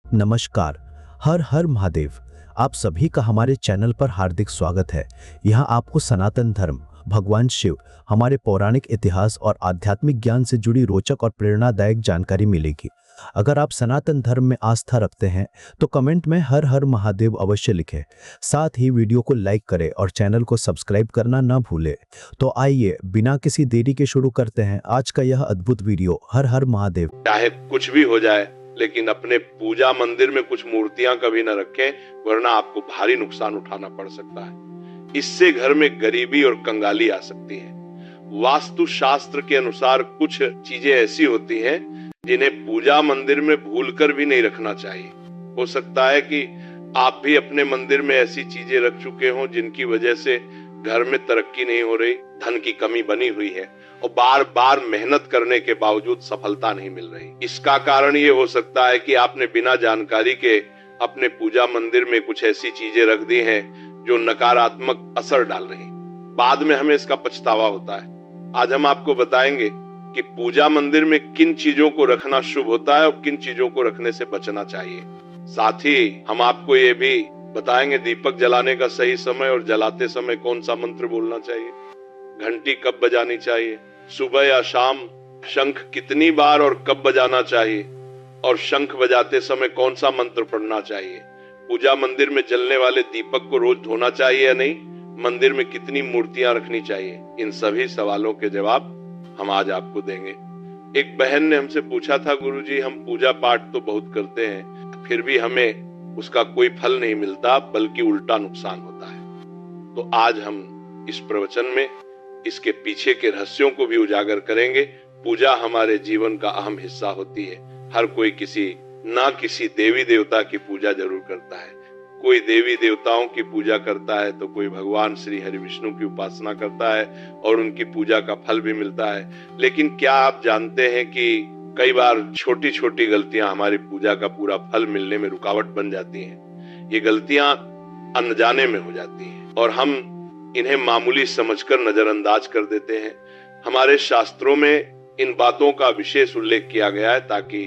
नमस्कार। हर हर महादेव। आप सभी का हमारे चैनल पर हार्दिक स्वागत है। यहाँ आपको सनातन धर्म, भगवान शिव, हमारे पौराणिक इतिहास और आध्यात्मिक ज्ञान से जुड़ी रोचक और प्रेरणादायक जानकारी मिलेगी। अगर आप सनातन धर्म में आस्था रखते हैं तो कमेंट में हर हर महादेव अवश्य लिखें। साथ ही वीडियो को लाइक करें और चैनल को सब्सक्राइब करना ना भूलें। तो आइए बिना किसी देरी के शुरू करते हैं आज का यह अद्भुत वीडियो। हर हर महादेव। चाहे कुछ भी हो जाए, लेकिन अपने पूजा मंदिर में कुछ मूर्तियां कभी न रखें, वरना आपको भारी नुकसान उठाना पड़ सकता है। इससे घर में गरीबी और कंगाली आ सकती है। वास्तु शास्त्र के अनुसार कुछ चीजें ऐसी होती हैं जिन्हें पूजा मंदिर में भूलकर भी नहीं रखना चाहिए। हो सकता है कि आप भी अपने मंदिर में ऐसी चीजें रख चुके हों जिनकी वजह से घर में तरक्की नहीं हो रही, धन की कमी बनी हुई है और बार बार मेहनत करने के बावजूद सफलता नहीं मिल रही। इसका कारण ये हो सकता है कि आपने बिना जानकारी के अपने पूजा मंदिर में कुछ ऐसी चीजें रख दी हैं जो नकारात्मक असर डाल रही। बाद में हमें इसका पछतावा होता है। आज हम आपको बताएंगे कि पूजा मंदिर में किन चीजों को रखना शुभ होता है और किन चीजों को रखने से बचना चाहिए। साथ ही हम आपको ये भी बताएंगे दीपक जलाने का सही समय और जलाते समय कौन सा मंत्र बोलना चाहिए, घंटी कब बजानी चाहिए, सुबह या शाम शंख कितनी बार और कब बजाना चाहिए, और शंख बजाते समय कौन सा मंत्र पढ़ना चाहिए, पूजा मंदिर में जलने वाले दीपक को रोज धोना चाहिए या नहीं, मंदिर में कितनी मूर्तियां रखनी चाहिए। इन सभी सवालों के जवाब हम आज आपको देंगे। एक बहन ने हमसे पूछा था, गुरुजी हम पूजा पाठ तो बहुत करते हैं, फिर भी हमें उसका कोई फल नहीं मिलता, बल्कि उल्टा नुकसान होता है। तो आज हम इस प्रवचन में इसके पीछे के रहस्यों को भी उजागर करेंगे। पूजा हमारे जीवन का अहम हिस्सा होती है। हर कोई किसी देवी देवता की पूजा जरूर करता है। कोई देवी देवताओं की पूजा करता है तो कोई भगवान श्री हरि विष्णु की उपासना करता है और उनकी पूजा का फल भी मिलता है। लेकिन क्या आप जानते हैं कि कई बार छोटी छोटी गलतियां हमारी पूजा का पूरा फल मिलने में रुकावट बन जाती हैं। ये गलतियां अनजाने में हो जाती हैं और हम इन्हें मामूली समझकर नजरअंदाज कर देते हैं। हमारे शास्त्रों में इन बातों का विशेष उल्लेख किया गया है ताकि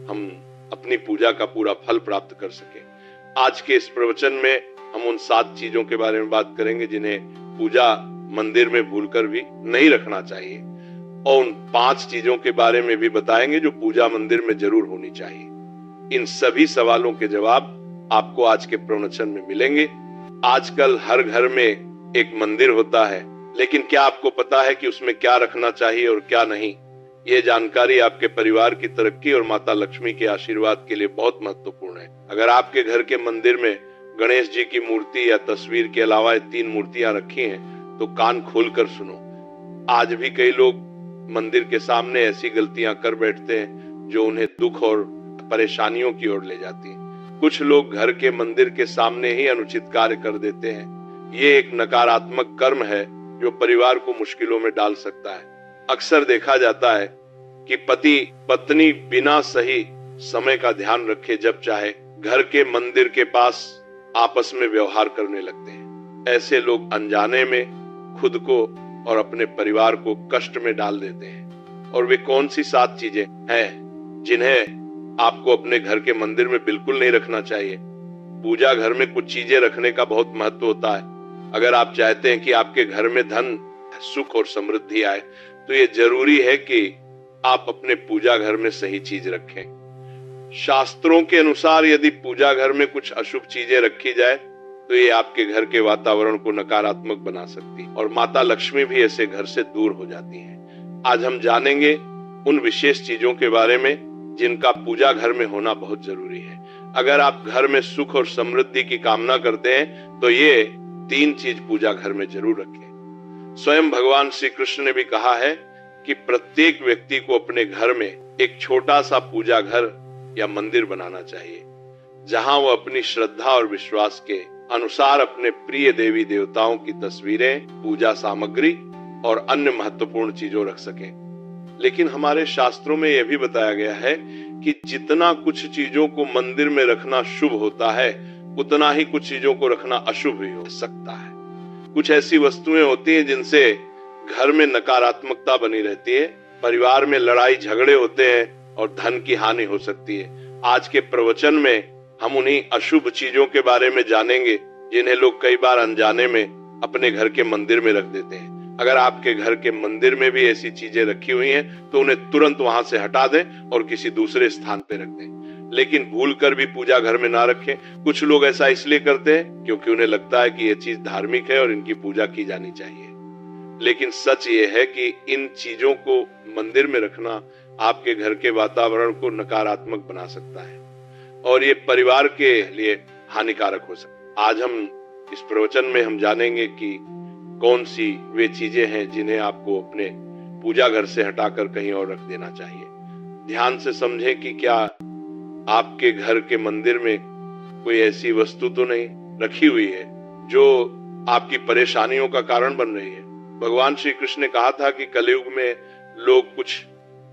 हम अपनी पूजा का पूरा फल प्राप्त कर सकें। आज के इस प्रवचन में हम उन 7 चीजों के बारे में बात करेंगे जिन्हें पूजा मंदिर में भूलकर भी नहीं रखना चाहिए, और उन 5 चीजों के बारे में भी बताएंगे जो पूजा मंदिर में जरूर होनी चाहिए। इन सभी सवालों के जवाब आपको आज के प्रवचन में मिलेंगे। आजकल हर घर में एक मंदिर होता है, लेकिन क्या आपको पता है कि उसमें क्या रखना चाहिए और क्या नहीं? ये जानकारी आपके परिवार की तरक्की और माता लक्ष्मी के आशीर्वाद के लिए बहुत महत्वपूर्ण है। अगर आपके घर के मंदिर में गणेश जी की मूर्ति या तस्वीर के अलावा 3 मूर्तियां रखी हैं, तो कान खोलकर सुनो। आज भी कई लोग मंदिर के सामने ऐसी गलतियां कर बैठते हैं जो उन्हें दुख और परेशानियों की ओर ले जाती हैं। कुछ लोग घर के मंदिर के सामने ही अनुचित कार्य कर देते हैं। ये एक नकारात्मक कर्म है जो परिवार को मुश्किलों में डाल सकता है। अक्सर देखा जाता है कि पति पत्नी बिना सही समय का ध्यान रखे जब चाहे घर के मंदिर के पास आपस में व्यवहार करने लगते हैं। ऐसे लोग अनजाने में खुद को और अपने परिवार को कष्ट में डाल देते हैं। और वे कौन सी 7 चीजें हैं जिन्हें आपको अपने घर के मंदिर में बिल्कुल नहीं रखना चाहिए? पूजा घर में कुछ चीजें रखने का बहुत महत्व होता है। अगर आप चाहते हैं कि आपके घर में धन, सुख और समृद्धि आए, तो ये जरूरी है कि आप अपने पूजा घर में सही चीज रखें। शास्त्रों के अनुसार यदि पूजा घर में कुछ अशुभ चीजें रखी जाए तो ये आपके घर के वातावरण को नकारात्मक बना सकती है और माता लक्ष्मी भी ऐसे घर से दूर हो जाती हैं। आज हम जानेंगे उन विशेष चीजों के बारे में जिनका पूजा घर में होना बहुत जरूरी है। अगर आप घर में सुख और समृद्धि की कामना करते हैं तो ये 3 चीज पूजा घर में जरूर रखें। स्वयं भगवान श्री कृष्ण ने भी कहा है कि प्रत्येक व्यक्ति को अपने घर में एक छोटा सा पूजा घर या मंदिर बनाना चाहिए, जहां वो अपनी श्रद्धा और विश्वास के अनुसार अपने प्रिय देवी देवताओं की तस्वीरें, पूजा सामग्री और अन्य महत्वपूर्ण चीजों रख सकें। लेकिन हमारे शास्त्रों में यह भी बताया गया है कि जितना कुछ चीजों को मंदिर में रखना शुभ होता है, उतना ही कुछ चीजों को रखना अशुभ भी हो सकता है। कुछ ऐसी वस्तुएं होती हैं जिनसे घर में नकारात्मकता बनी रहती है, परिवार में लड़ाई झगड़े होते हैं और धन की हानि हो सकती है। आज के प्रवचन में हम उन्हीं अशुभ चीजों के बारे में जानेंगे जिन्हें लोग कई बार अनजाने में अपने घर के मंदिर में रख देते हैं। अगर आपके घर के मंदिर में भी ऐसी चीजें रखी हुई हैं तो उन्हें तुरंत वहां से हटा दें और किसी दूसरे स्थान पे रख दें, लेकिन भूल कर भी पूजा घर में ना रखें। कुछ लोग ऐसा इसलिए करते हैं क्योंकि उन्हें लगता है कि यह चीज धार्मिक है और इनकी पूजा की जानी चाहिए, लेकिन सच ये है कि इन चीजों को मंदिर में रखना आपके घर के वातावरण को नकारात्मक बना सकता है और ये परिवार के लिए हानिकारक हो सकता है। आज हम इस प्रवचन में हम जानेंगे कि कौन सी वे चीजें हैं जिन्हें आपको अपने पूजा घर से हटाकर कहीं और रख देना चाहिए। ध्यान से समझें कि क्या आपके घर के मंदिर में कोई ऐसी वस्तु तो नहीं रखी हुई है जो आपकी परेशानियों का कारण बन रही है। भगवान श्री कृष्ण ने कहा था कि कलयुग में लोग कुछ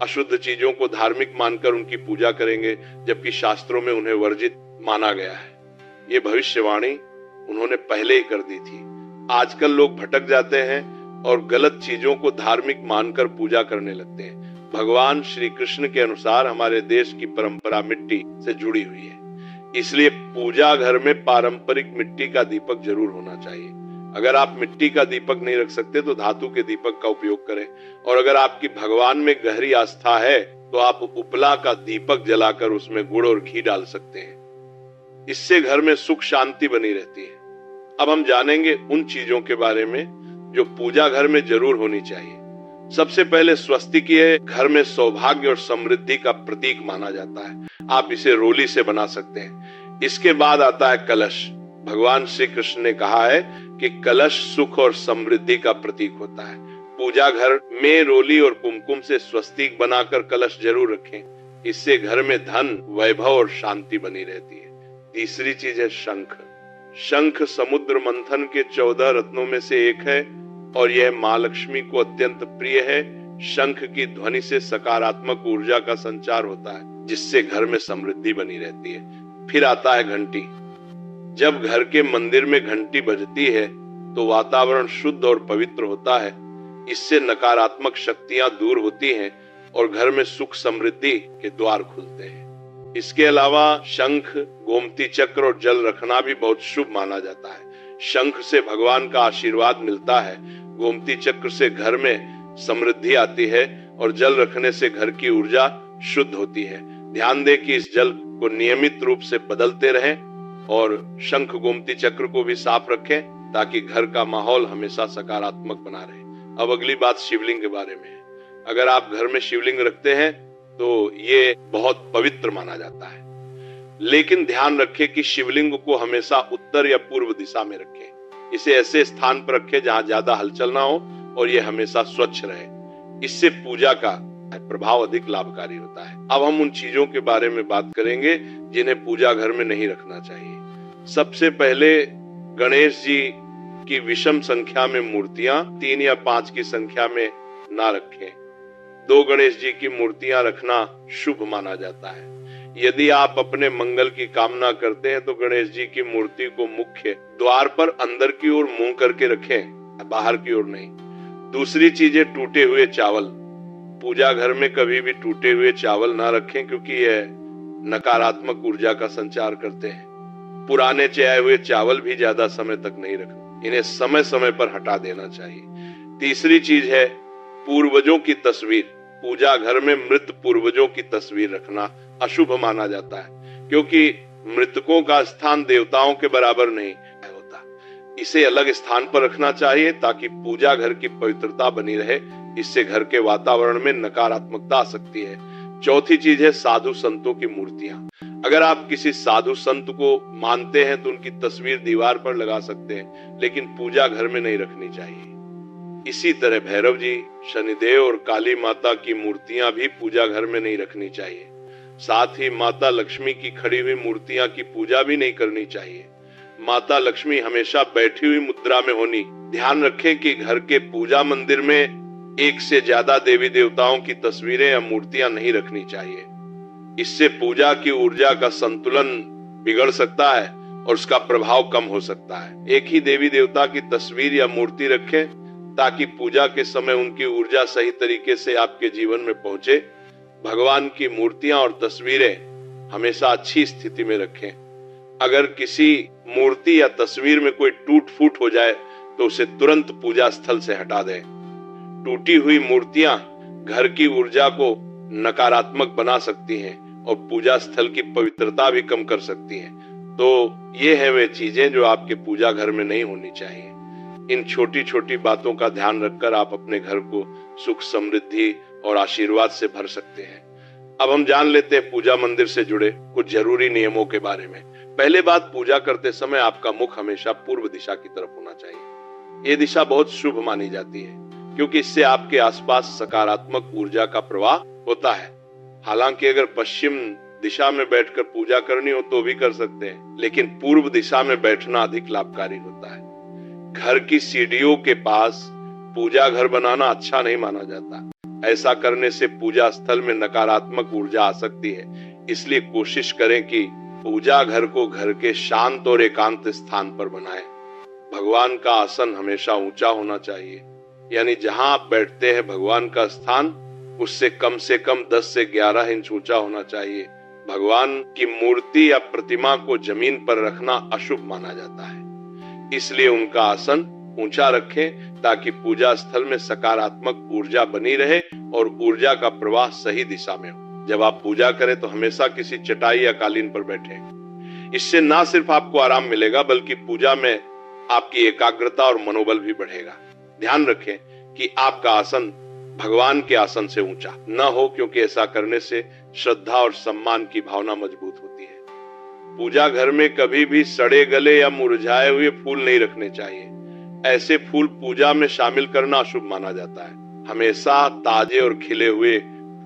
अशुद्ध चीजों को धार्मिक मानकर उनकी पूजा करेंगे, जबकि शास्त्रों में उन्हें वर्जित माना गया है। ये भविष्यवाणी उन्होंने पहले ही कर दी थी। आजकल लोग भटक जाते हैं और गलत चीजों को धार्मिक मानकर पूजा करने लगते हैं। भगवान श्री कृष्ण के अनुसार हमारे देश की परंपरा मिट्टी से जुड़ी हुई है, इसलिए पूजा घर में पारंपरिक मिट्टी का दीपक जरूर होना चाहिए। अगर आप मिट्टी का दीपक नहीं रख सकते तो धातु के दीपक का उपयोग करें, और अगर आपकी भगवान में गहरी आस्था है तो आप उपला का दीपक जलाकर उसमें गुड़ और घी डाल सकते हैं। इससे घर में सुख शांति बनी रहती है। अब हम जानेंगे उन चीजों के बारे में जो पूजा घर में जरूर होनी चाहिए। सबसे पहले स्वस्तिक ये घर में सौभाग्य और समृद्धि का प्रतीक माना जाता है। आप इसे रोली से बना सकते हैं। इसके बाद आता है कलश। भगवान श्री कृष्ण ने कहा है कि कलश सुख और समृद्धि का प्रतीक होता है। पूजा घर में रोली और कुमकुम से स्वस्तिक बनाकर कलश जरूर रखें। इससे घर में धन, वैभव और शांति बनी रहती है। तीसरी चीज है शंख। शंख समुद्र मंथन के 14 रत्नों में से एक है और यह माँ लक्ष्मी को अत्यंत प्रिय है। शंख की ध्वनि से सकारात्मक ऊर्जा का संचार होता है, जिससे घर में समृद्धि बनी रहती है। फिर आता है घंटी। जब घर के मंदिर में घंटी बजती है तो वातावरण शुद्ध और पवित्र होता है। इससे नकारात्मक शक्तियां दूर होती हैं और घर में सुख समृद्धि के द्वार खुलते हैं। इसके अलावा शंख, गोमती चक्र और जल रखना भी बहुत शुभ माना जाता है। शंख से भगवान का आशीर्वाद मिलता है, गोमती चक्र से घर में समृद्धि आती है और जल रखने से घर की ऊर्जा शुद्ध होती है। ध्यान दें कि इस जल को नियमित रूप से बदलते रहें और शंख गोमती चक्र को भी साफ रखें ताकि घर का माहौल हमेशा सकारात्मक बना रहे। अब अगली बात शिवलिंग के बारे में है। अगर आप घर में शिवलिंग रखते हैं तो ये बहुत पवित्र माना जाता है, लेकिन ध्यान रखें कि शिवलिंग को हमेशा उत्तर या पूर्व दिशा में रखें। इसे ऐसे स्थान पर रखें जहां ज्यादा हलचल ना हो और ये हमेशा स्वच्छ रहे। इससे पूजा का प्रभाव अधिक लाभकारी होता है। अब हम उन चीजों के बारे में बात करेंगे जिन्हें पूजा घर में नहीं रखना चाहिए। सबसे पहले गणेश जी की विषम संख्या में मूर्तियां 3 या 5 की संख्या में ना रखें। 2 गणेश जी की मूर्तियां रखना शुभ माना जाता है। यदि आप अपने मंगल की कामना करते हैं तो गणेश जी की मूर्ति को मुख्य द्वार पर अंदर की ओर मुंह करके रखें, बाहर की ओर नहीं। दूसरी चीज है टूटे हुए चावल। पूजा घर में कभी भी टूटे हुए चावल ना रखें क्योंकि यह नकारात्मक ऊर्जा का संचार करते हैं। पुराने चयाए हुए चावल भी ज्यादा समय तक नहीं रखना, इन्हें समय समय पर हटा देना चाहिए। तीसरी चीज है पूर्वजों की तस्वीर। पूजा घर में मृत पूर्वजों की तस्वीर रखना अशुभ माना जाता है क्योंकि मृतकों का स्थान देवताओं के बराबर नहीं होता। इसे अलग स्थान पर रखना चाहिए ताकि पूजा घर की पवित्रता बनी रहे। इससे घर के वातावरण में नकारात्मकता आ सकती है। चौथी चीज है साधु संतों की मूर्तियां। अगर आप किसी साधु संत को मानते हैं तो उनकी तस्वीर दीवार पर लगा सकते हैं, लेकिन पूजा घर में नहीं रखनी चाहिए। इसी तरह भैरव जी, शनिदेव और काली माता की मूर्तियां भी पूजा घर में नहीं रखनी चाहिए। साथ ही माता लक्ष्मी की खड़ी हुई मूर्तियां की पूजा भी नहीं करनी चाहिए। माता लक्ष्मी हमेशा बैठी हुई मुद्रा में होनी। ध्यान रखें कि घर के पूजा मंदिर में एक से ज्यादा देवी देवताओं की तस्वीरें या मूर्तियां नहीं रखनी चाहिए। इससे पूजा की ऊर्जा का संतुलन बिगड़ सकता है और उसका प्रभाव कम हो सकता है। एक ही देवी देवता की तस्वीर या मूर्ति रखें ताकि पूजा के समय उनकी ऊर्जा सही तरीके से आपके जीवन में पहुंचे। भगवान की मूर्तियां और तस्वीरें हमेशा अच्छी स्थिति में रखें। अगर किसी मूर्ति या तस्वीर में कोई टूट फूट हो जाए तो उसे तुरंत पूजा स्थल से हटा दें। टूटी हुई मूर्तियां घर की ऊर्जा को नकारात्मक बना सकती हैं और पूजा स्थल की पवित्रता भी कम कर सकती हैं। तो ये है वे चीजें जो आपके पूजा घर में नहीं होनी चाहिए। इन छोटी छोटी बातों का ध्यान रखकर आप अपने घर को सुख, समृद्धि और आशीर्वाद से भर सकते हैं। अब हम जान लेते हैं पूजा मंदिर से जुड़े कुछ जरूरी नियमों के बारे में। पहले बात, पूजा करते समय आपका मुख हमेशा पूर्व दिशा की तरफ होना चाहिए। ये दिशा बहुत शुभ मानी जाती है क्योंकि इससे आपके आसपास सकारात्मक ऊर्जा का प्रवाह होता है। हालांकि अगर पश्चिम दिशा में बैठकर पूजा करनी हो तो भी कर सकते हैं, लेकिन पूर्व दिशा में बैठना अधिक लाभकारी होता है। घर की सीढ़ियों के पास पूजा घर बनाना अच्छा नहीं माना जाता। ऐसा करने से पूजा स्थल में नकारात्मक ऊर्जा आ सकती है। इसलिए कोशिश करें कि पूजा घर को घर के शांत और एकांत स्थान पर बनाएं। भगवान का आसन हमेशा ऊंचा होना चाहिए, यानी जहां आप बैठते हैं भगवान का स्थान उससे कम 10 से 11 इंच ऊंचा होना चाहिए। भगवान की मूर्ति या प्रतिमा को जमीन पर रखना अशुभ माना जाता है, इसलिए उनका आसन ऊंचा रखें ताकि पूजा स्थल में सकारात्मक ऊर्जा बनी रहे और ऊर्जा का प्रवाह सही दिशा में हो। जब आप पूजा करें तो हमेशा किसी चटाई या कालीन पर बैठें। इससे ना सिर्फ आपको आराम मिलेगा बल्कि पूजा में आपकी एकाग्रता और मनोबल भी बढ़ेगा। ध्यान रखें कि आपका आसन भगवान के आसन से ऊंचा न हो, क्योंकि ऐसा करने से श्रद्धा और सम्मान की भावना मजबूत होती है। पूजा घर में कभी भी सड़े गले या मुरझाए हुए फूल नहीं रखने चाहिए। ऐसे फूल पूजा में शामिल करना अशुभ माना जाता है। हमेशा ताजे और खिले हुए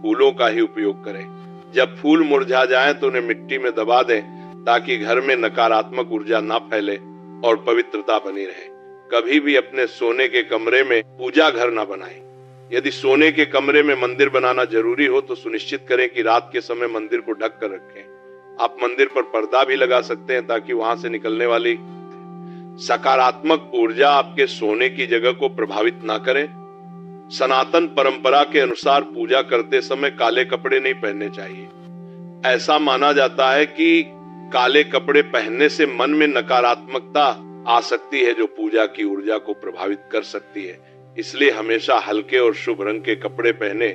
फूलों का ही उपयोग करें। जब फूल मुरझा जाएं तो उन्हें मिट्टी में दबा दें ताकि घर में नकारात्मक ऊर्जा ना फैले और पवित्रता बनी रहे। कभी भी अपने सोने के कमरे में पूजा घर ना बनाएं। यदि सोने के कमरे में मंदिर बनाना जरूरी हो तो सुनिश्चित करें कि रात के समय मंदिर को ढक कर रखें। आप मंदिर पर पर्दा भी लगा सकते हैं ताकि वहां से निकलने वाली सकारात्मक ऊर्जा आपके सोने की जगह को प्रभावित ना करे। सनातन परंपरा के अनुसार पूजा करते समय काले कपड़े नहीं पहनने चाहिए। ऐसा माना जाता है कि काले कपड़े पहनने से मन में नकारात्मकता आ सकती है जो पूजा की ऊर्जा को प्रभावित कर सकती है। इसलिए हमेशा हल्के और शुभ रंग के कपड़े पहने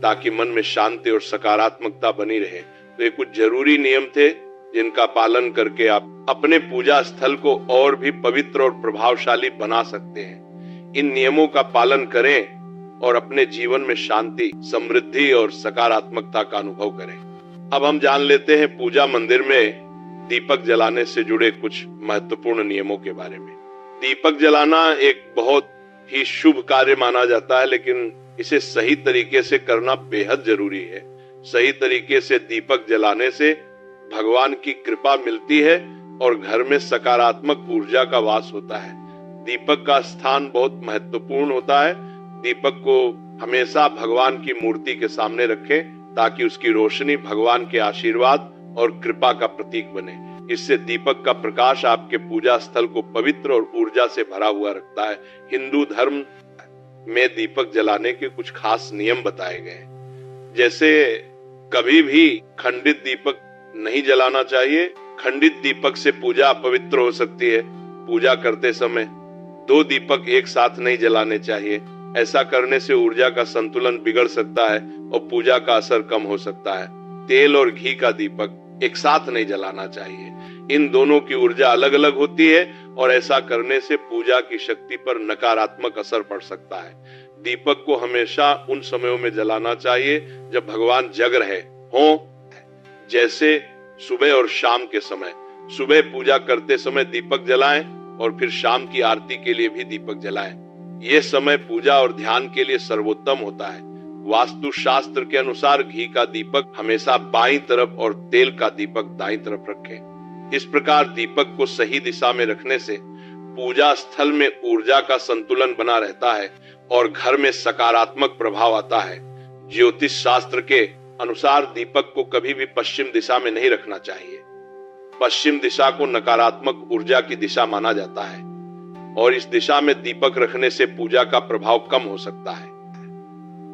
ताकि मन में शांति और सकारात्मकता बनी रहे। तो ये कुछ जरूरी नियम थे जिनका पालन करके आप अपने पूजा स्थल को और भी पवित्र और प्रभावशाली बना सकते हैं। इन नियमों का पालन करें और अपने जीवन में शांति, समृद्धि और सकारात्मकता का अनुभव करें। अब हम जान लेते हैं पूजा मंदिर में दीपक जलाने से जुड़े कुछ महत्वपूर्ण नियमों के बारे में। दीपक जलाना एक बहुत ही शुभ कार्य माना जाता है, लेकिन इसे सही तरीके से करना बेहद जरूरी है। सही तरीके से दीपक जलाने से भगवान की कृपा मिलती है और घर में सकारात्मक ऊर्जा का वास होता है। दीपक का स्थान बहुत महत्वपूर्ण होता है। दीपक को हमेशा भगवान की मूर्ति के सामने रखें ताकि उसकी रोशनी भगवान के आशीर्वाद और कृपा का प्रतीक बने। इससे दीपक का प्रकाश आपके पूजा स्थल को पवित्र और ऊर्जा से भरा हुआ रखता है। हिंदू धर्म में दीपक जलाने के कुछ खास नियम बताए गए हैं। जैसे कभी भी खंडित दीपक नहीं जलाना चाहिए। खंडित दीपक से पूजा अपवित्र हो सकती है। पूजा करते समय 2 दीपक एक साथ नहीं जलाने चाहिए। ऐसा करने से ऊर्जा का संतुलन बिगड़ सकता है और पूजा का असर कम हो सकता है। तेल और घी का दीपक एक साथ नहीं जलाना चाहिए। इन दोनों की ऊर्जा अलग अलग होती है और ऐसा करने से पूजा की शक्ति पर नकारात्मक असर पड़ सकता है। दीपक को हमेशा उन समयों में जलाना चाहिए जब भगवान जग रहे हों, जैसे सुबह और शाम के समय। सुबह पूजा करते समय दीपक जलाएं और फिर शाम की आरती के लिए भी दीपक जलाएं। यह समय पूजा और ध्यान के लिए सर्वोत्तम होता है। वास्तु शास्त्र के अनुसार घी का दीपक हमेशा बाईं तरफ और तेल का दीपक दाईं तरफ रखें। इस प्रकार दीपक को सही दिशा में रखने से पूजा स्थल में ऊर्जा का संतुलन बना रहता है और घर में सकारात्मक प्रभाव आता है। ज्योतिष शास्त्र के अनुसार दीपक को कभी भी पश्चिम दिशा में नहीं रखना चाहिए। पश्चिम दिशा को नकारात्मक ऊर्जा की दिशा माना जाता है और इस दिशा में दीपक रखने से पूजा का प्रभाव कम हो सकता है।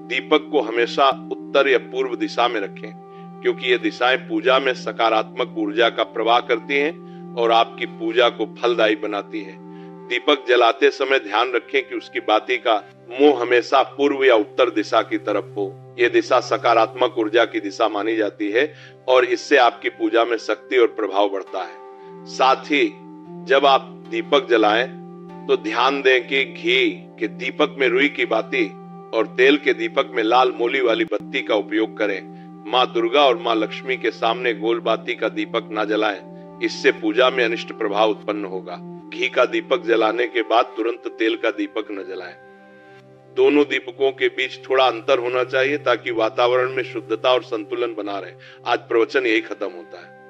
दीपक को हमेशा उत्तर या पूर्व दिशा में रखें क्योंकि ये दिशाएं पूजा में सकारात्मक ऊर्जा का प्रवाह करती हैं और आपकी पूजा को फलदायी बनाती हैं। दीपक जलाते समय ध्यान रखें कि उसकी बाती का मुंह हमेशा पूर्व या उत्तर दिशा की तरफ हो। यह दिशा सकारात्मक ऊर्जा की दिशा मानी जाती है और इससे आपकी पूजा में शक्ति और प्रभाव बढ़ता है। साथ ही जब आप दीपक जलाएं तो ध्यान दें कि घी के दीपक में रुई की बाती और तेल के दीपक में लाल मोली वाली बत्ती का उपयोग करें। माँ दुर्गा और माँ लक्ष्मी के सामने गोल बाती का दीपक ना जलाएं, इससे पूजा में अनिष्ट प्रभाव उत्पन्न होगा। घी का दीपक जलाने के बाद तुरंत तेल का दीपक न जलाएं। दोनों दीपकों के बीच थोड़ा अंतर होना चाहिए ताकि वातावरण में शुद्धता और संतुलन बना रहे। आज प्रवचन यही खत्म होता है।